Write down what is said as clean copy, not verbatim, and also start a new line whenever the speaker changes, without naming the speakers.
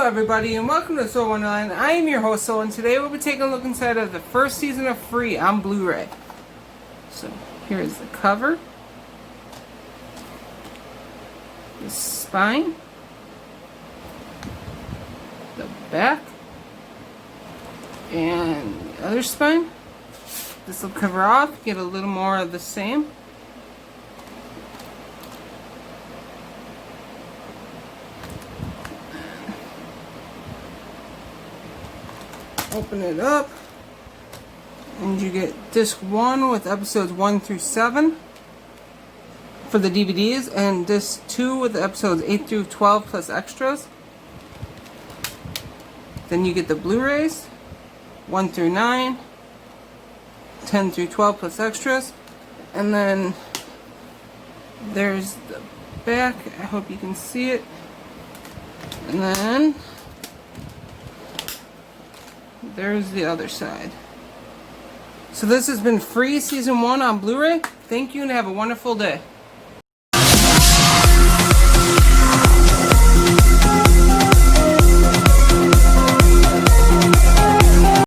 Hello everybody and welcome to Soul Wonderland. I am your host Soul, and today we'll be taking a look inside of the first season of Free on Blu-ray. So here's the cover, the spine, the back, and the other spine. This will cover off, get a little more of the same. Open it up, and you get disc 1 with episodes 1 through 7 for the DVDs, and disc 2 with episodes 8 through 12 plus extras. Then you get the Blu-rays 1 through 9, 10 through 12 plus extras, and then there's the back. I hope you can see it. And then there's the other side. So this has been Free Season 1 on Blu-ray. Thank you and have a wonderful day.